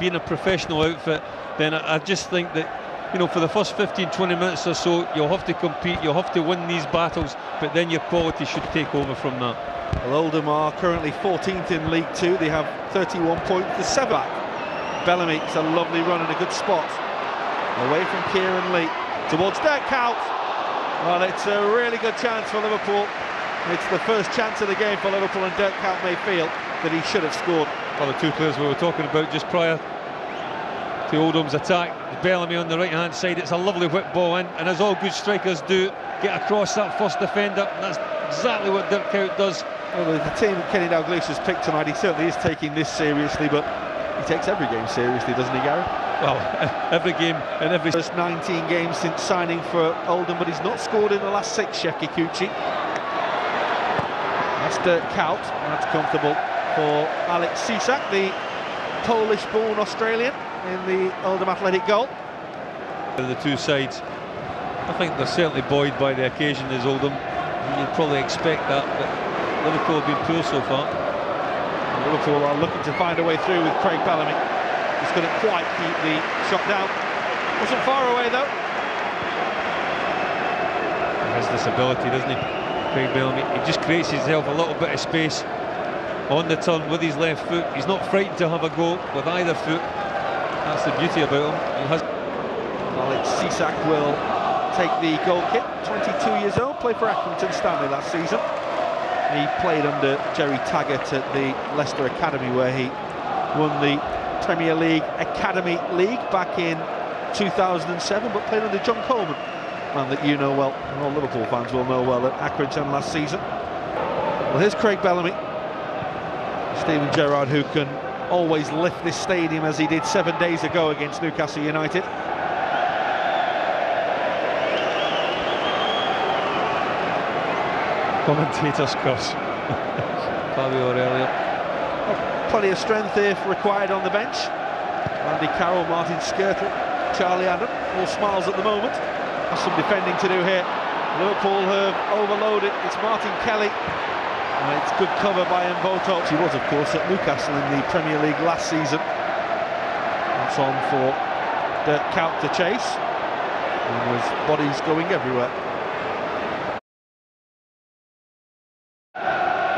being a professional outfit, then I just think that, you know, for the first 15-20 minutes or so, you'll have to compete, you'll have to win these battles, but then your quality should take over from that. Well, Oldham are currently 14th in League Two. They have 31 points to 7. Bellamy, it's a lovely run and a good spot. Away from Kieran Lee, towards Dirk Kuyt. Well, it's a really good chance for Liverpool. It's the first chance of the game for Liverpool, and Dirk Kuyt may feel that he should have scored. Well, the two players we were talking about just prior to Oldham's attack, Bellamy on the right-hand side, it's a lovely whip ball in, and as all good strikers do, get across that first defender, and that's exactly what Dirk Kuyt does. Well, the team that Kenny Dalglish has picked tonight, he certainly is taking this seriously, but he takes every game seriously, doesn't he, Gary? Well, every game and every... First 19 games since signing for Oldham, but he's not scored in the last 6, Chef Kikuchi. That's Dirk Kuyt, that's comfortable for Alex Cisak, the Polish-born Australian, in the Oldham Athletic goal. The two sides, I think they're certainly buoyed by the occasion as Oldham. You'd probably expect that, but Liverpool have been poor so far. Liverpool are looking to find a way through with Craig Bellamy. He's couldn't quite keep the shot down. Wasn't far away though. He has this ability, doesn't he, Craig Bellamy? He just creates himself a little bit of space on the turn with his left foot. He's not frightened to have a go with either foot. That's the beauty about him. He has... Alex Cisak will take the goal kick. 22 years old, played for Accrington Stanley last season. He played under Jerry Taggart at the Leicester Academy, where he won the Premier League Academy League back in 2007, but played under John Coleman, man that you know well, and all Liverpool fans will know well, at Accrington last season. Well, here's Craig Bellamy. Steven Gerrard, who can always lift this stadium as he did 7 days ago against Newcastle United. Commentator's curse. Fabio Aurelio. Plenty of strength here required on the bench. Andy Carroll, Martin Skirtle, Charlie Adam, all smiles at the moment. Has some defending to do here. Liverpool have overloaded. It's Martin Kelly. It's good cover by Mvoto. He was, of course, at Newcastle in the Premier League last season. That's on for Dirk Kuyt to chase. And there's bodies going everywhere.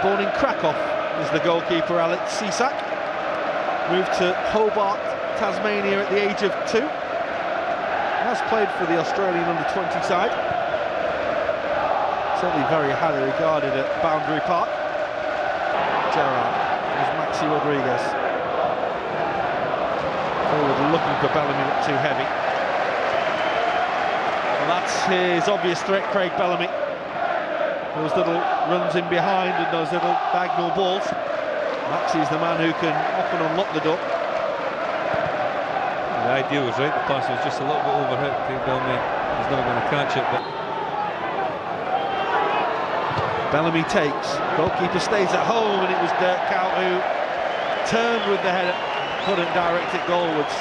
Born in Krakow is the goalkeeper, Alex Cisak. Moved to Hobart, Tasmania at the age of 2. Has played for the Australian under-20 side. Certainly very highly regarded at Boundary Park. Gerrard, there's Maxi Rodriguez. Forward looking for Bellamy, not too heavy. Well, that's his obvious threat, Craig Bellamy. Those little runs in behind and those little diagonal balls. Maxi's the man who can often unlock the door. The idea was right, the pass was just a little bit overhit. Craig Bellamy is not going to catch it, but... Bellamy takes, goalkeeper stays at home, and it was Dirk Kuyt who turned with the header, couldn't direct it goalwards.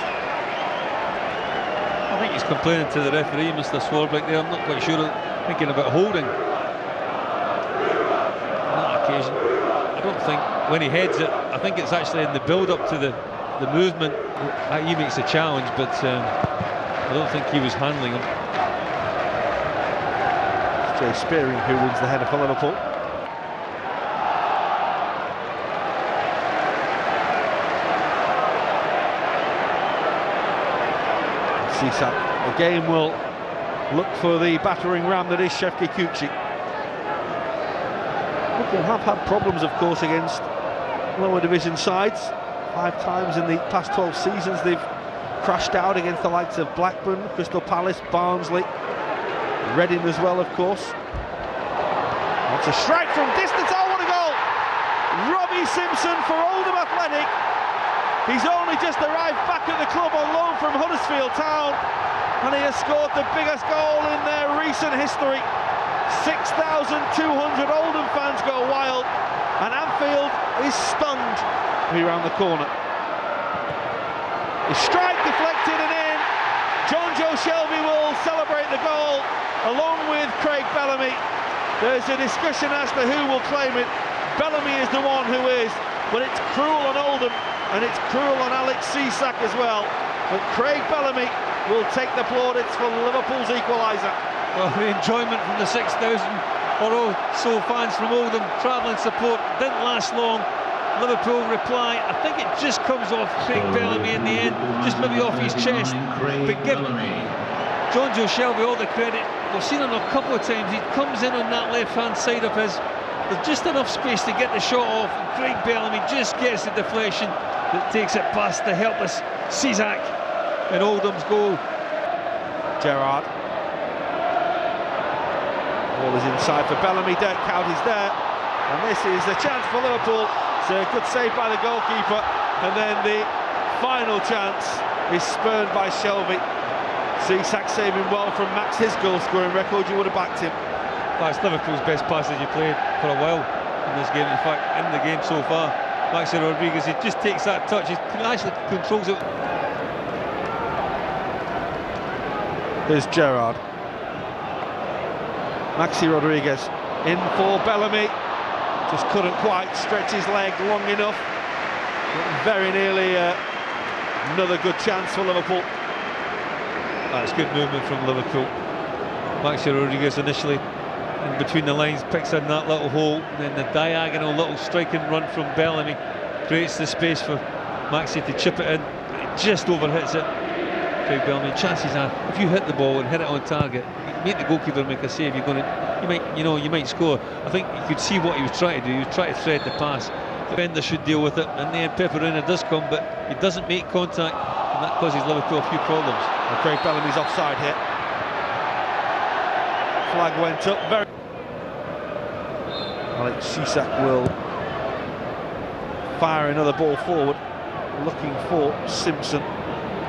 I think he's complaining to the referee, Mr. Swarbrick there. I'm not quite sure, thinking about holding. I don't think when he heads it, I think it's actually in the build-up to the movement. He makes a challenge, but I don't think he was handling him. It's Jay Spearing who wins the header for Liverpool. Cisak again will look for the battering ram that is Chef Kikuchi. Liverpool have had problems, of course, against lower division sides. 5 times in the past 12 seasons they've crashed out against the likes of Blackburn, Crystal Palace, Barnsley, Reading as well, of course. That's a strike from distance. Oh, what a goal! Robbie Simpson for Oldham Athletic. He's only just arrived back at the club on loan from Huddersfield Town, and he has scored the biggest goal in their recent history. 6,200 Oldham fans go wild, and Anfield is stunned. Around the corner. The strike deflected and in. John Joe Shelby will celebrate the goal along with Craig Bellamy. There's a discussion as to who will claim it. Bellamy is the one who is but it's cruel on Oldham and it's cruel on Alex Cisak as well. But Craig Bellamy will take the plaudits for Liverpool's equaliser. Well, the enjoyment from the 6,000 or so fans from Oldham travelling support didn't last long. Liverpool reply, I think it just comes off Craig Bellamy in the end, just maybe off his chest. But give Jonjo Shelvey all the credit. We've seen him a couple of times, he comes in on that left-hand side of his. There's just enough space to get the shot off, and Craig Bellamy just gets the deflection that takes it past the helpless Cisak in Oldham's goal. Gerrard. Ball is inside for Bellamy, Dirk County's there, and this is a chance for Liverpool. It's a good save by the goalkeeper, and then the final chance is spurned by Shelvey. Cisak saving well from Max, his goal-scoring record. You would have backed him. That's Liverpool's best passage he played for a while in this game. In fact, in the game so far, Maxi Rodriguez, he just takes that touch, he actually controls it. Here's Gerrard. Maxi Rodriguez in for Bellamy. Just couldn't quite stretch his leg long enough. Very nearly another good chance for Liverpool. That's good movement from Liverpool. Maxi Rodriguez initially in between the lines picks in that little hole, and then the diagonal little striking run from Bellamy creates the space for Maxi to chip it in. It just overhits it. Craig Bellamy, chances are if you hit the ball and hit it on target, make the goalkeeper make a save, you might score. I think you could see what he was trying to do. He was trying to thread the pass. The defender should deal with it, and then Peperina does come, but he doesn't make contact, and that causes Liverpool a few problems. And Craig Bellamy's offside here. Flag went up. Alex Cisak will fire another ball forward, looking for Simpson.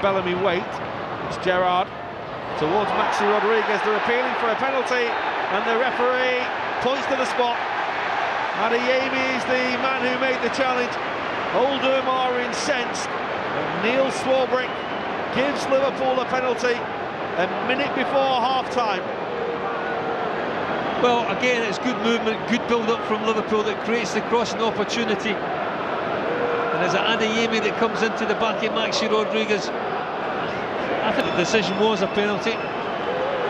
Bellamy wait. It's Gerrard towards Maxi Rodriguez. They're appealing for a penalty, and the referee points to the spot. Adeyemi is the man who made the challenge. Oldham are incensed, and Neil Swarbrick gives Liverpool a penalty a minute before half-time. Well, again, it's good movement, good build-up from Liverpool that creates the crossing opportunity. And there's Adeyemi that comes into the back of Maxi Rodriguez. I think the decision was a penalty.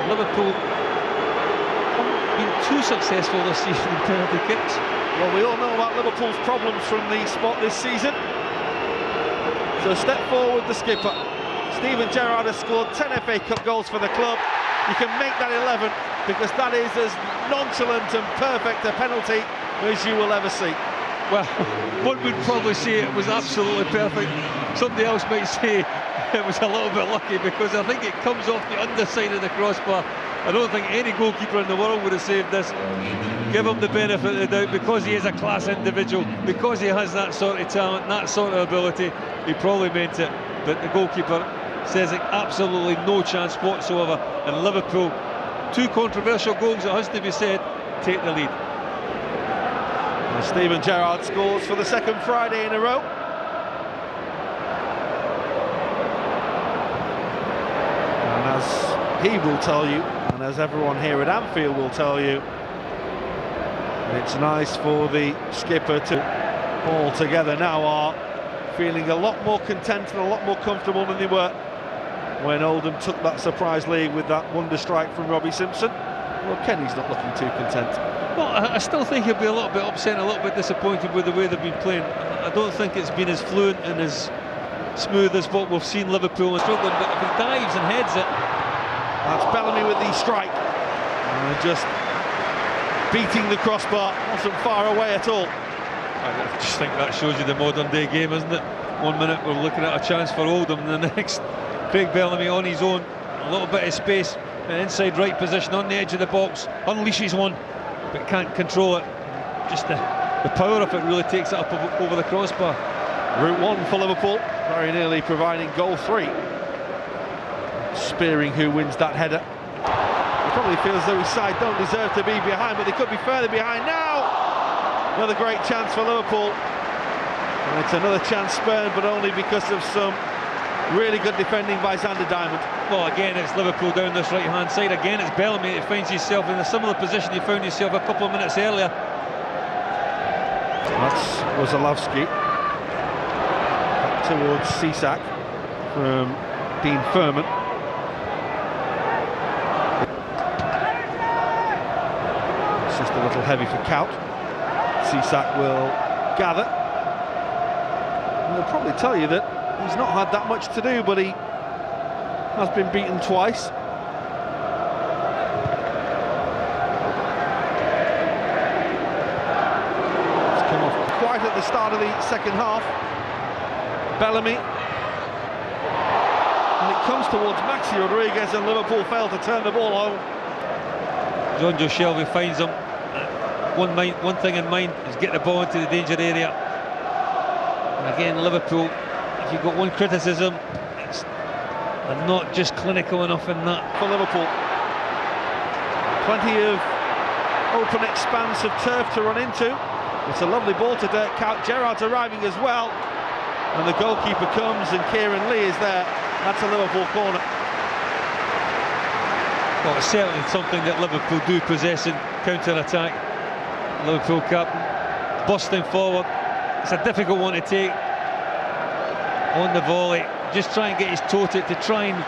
Liverpool haven't been too successful this season in penalty kicks. Well, we all know about Liverpool's problems from the spot this season. So step forward the skipper. Steven Gerrard has scored 10 FA Cup goals for the club. You can make that 11 because that is as nonchalant and perfect a penalty as you will ever see. Well, one would probably say it was absolutely perfect. Somebody else might say it was a little bit lucky because I think it comes off the underside of the crossbar. I don't think any goalkeeper in the world would have saved this. Give him the benefit of the doubt because he is a class individual, because he has that sort of talent, that sort of ability. He probably meant it, but the goalkeeper says it absolutely no chance whatsoever. And Liverpool, two controversial goals, it has to be said, take the lead. And Steven Gerrard scores for the second Friday in a row. And as he will tell you, and as everyone here at Anfield will tell you, it's nice for the skipper to all together now are feeling a lot more content and a lot more comfortable than they were when Oldham took that surprise lead with that wonder strike from Robbie Simpson. Well, Kenny's not looking too content. Well, I still think he'll be a little bit upset and a little bit disappointed with the way they've been playing. I don't think it's been as fluent and as smooth as what we've seen Liverpool struggling, but if he dives and heads it... That's Bellamy with the strike. Just beating the crossbar, wasn't far away at all. I just think that shows you the modern day game, isn't it? 1 minute we're looking at a chance for Oldham, and the next Craig Bellamy on his own, a little bit of space, an inside right position on the edge of the box, unleashes one, but can't control it. Just the power of it really takes it up over the crossbar. Route one for Liverpool, very nearly providing goal 3. Spearing who wins that header. He probably feels as though his side don't deserve to be behind, but they could be further behind now. Another great chance for Liverpool. And it's another chance spurned, but only because of some really good defending by Xander Diamond. Well, again, it's Liverpool down this right-hand side. Again, it's Bellamy that finds himself in a similar position he found himself a couple of minutes earlier. That's Wozolowski. towards Cisak from Dean Furman. It's just a little heavy for Kaut. Cisak will gather. And they'll probably tell you that he's not had that much to do, but he has been beaten twice. It's come off quite at the start of the second half. Bellamy. And it comes towards Maxi Rodriguez, and Liverpool fail to turn the ball home. Jonjo Shelvey finds him. One thing in mind is get the ball into the danger area. And again, Liverpool, if you've got one criticism, it's they're not just clinical enough in that. For Liverpool, plenty of open expanse of turf to run into. It's a lovely ball to Dirk Kuyt. Gerrard's arriving as well, and the goalkeeper comes, and Kieran Lee is there. That's a Liverpool corner. Well, it's certainly something that Liverpool do possess in counter-attack. Liverpool captain busting forward. It's a difficult one to take on the volley. Just try and get his toe to try and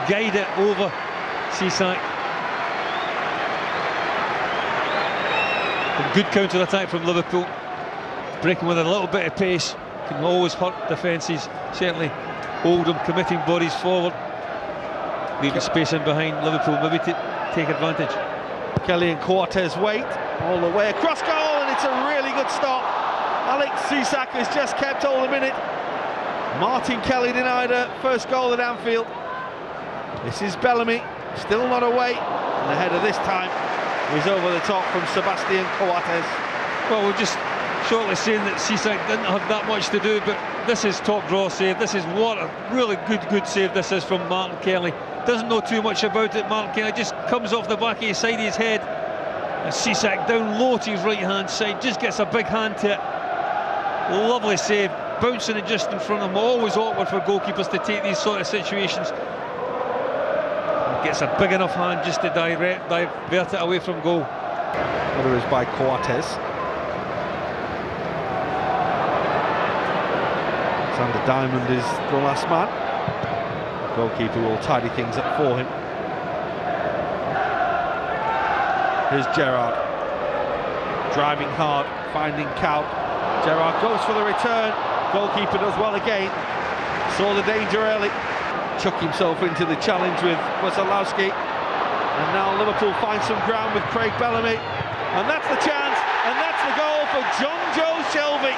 guide it over Cisak. A good counter-attack from Liverpool. Breaking with a little bit of pace can always hurt defences. Certainly Oldham committing bodies forward, leaving space in behind Liverpool maybe to take advantage. Kelly and Coates wait all the way across goal, and it's a really good stop. Alex Cisak has just kept all the minute. Martin Kelly denied a first goal at Anfield. This is Bellamy, still not away, and the header this time is over the top from Sebastian Coates. Well, we're just shortly saying that Cisak didn't have that much to do, but this is top draw save. This is what a really good save this is from Martin Kelly. Doesn't know too much about it. Martin Kelly just comes off the back of his side of his head, and Cisak down low to his right hand side, just gets a big hand to it. Lovely save, bouncing it just in front of him. Always awkward for goalkeepers to take these sort of situations. And gets a big enough hand just to divert it away from goal. Header is by Coates. Alexander Diamond is the last man. The goalkeeper will tidy things up for him. Here's Gerrard, driving hard, finding Kuyt. Gerrard goes for the return. Goalkeeper does well again. Saw the danger early. Chucked himself into the challenge with Wazalowski. And now Liverpool find some ground with Craig Bellamy. And that's the chance, and that's the goal for Jonjo Shelvey.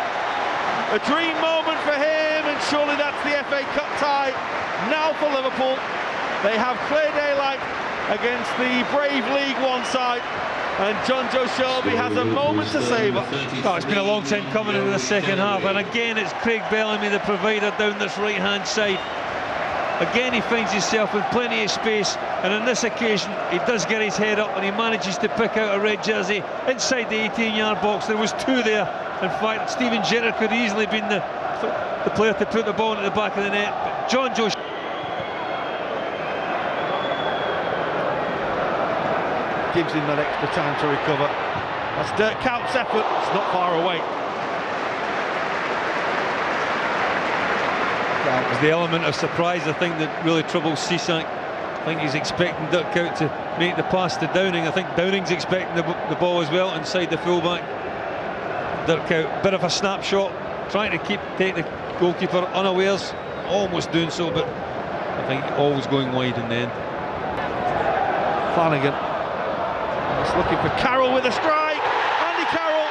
A dream moment for him, and surely that's the FA Cup tie now for Liverpool. They have clear daylight against the brave League One side, and Jonjo Shelvey has a moment to savour. Oh, it's been a long time coming in the second half, and again it's Craig Bellamy, the provider, down this right hand side. Again he finds himself with plenty of space, and on this occasion he does get his head up and he manages to pick out a red jersey inside the 18-yard box. There was two there. In fact, Steven Gerrard could easily have been the player to put the ball into the back of the net, but Jonjo gives him that extra time to recover. That's Dirk Kuyt's effort. It's not far away. It was the element of surprise, I think, that really troubles Cisak. I think he's expecting Dirk Kuyt to make the pass to Downing. I think Downing's expecting the ball as well inside the fullback. Dirk Kuyt, bit of a snapshot, trying to take the goalkeeper unawares, almost doing so, but I think always going wide in the end. Flanagan. He's looking for Carroll with a strike. Andy Carroll.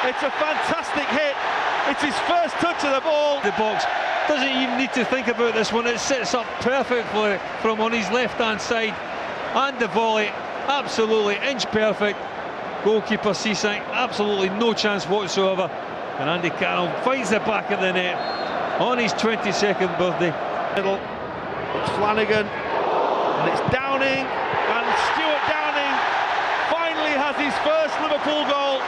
It's a fantastic hit. It's his first touch of the ball. The box doesn't even need to think about this one. It sits up perfectly from on his left-hand side, and the volley absolutely inch perfect. Goalkeeper Cisak, absolutely no chance whatsoever, and Andy Carroll finds the back of the net on his 22nd birthday. Middle. It's Flanagan, and it's Downing, and Stuart Downing finally has his first Liverpool goal.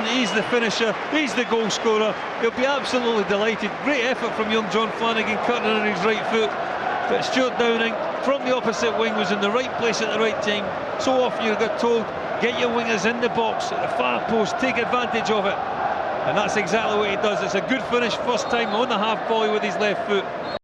He's the finisher, he's the goal scorer. He'll be absolutely delighted. Great effort from young John Flanagan, cutting on his right foot, but Stuart Downing from the opposite wing was in the right place at the right time. So often you get told, get your wingers in the box at the far post, take advantage of it. And that's exactly what he does. It's a good finish first time on the half volley with his left foot.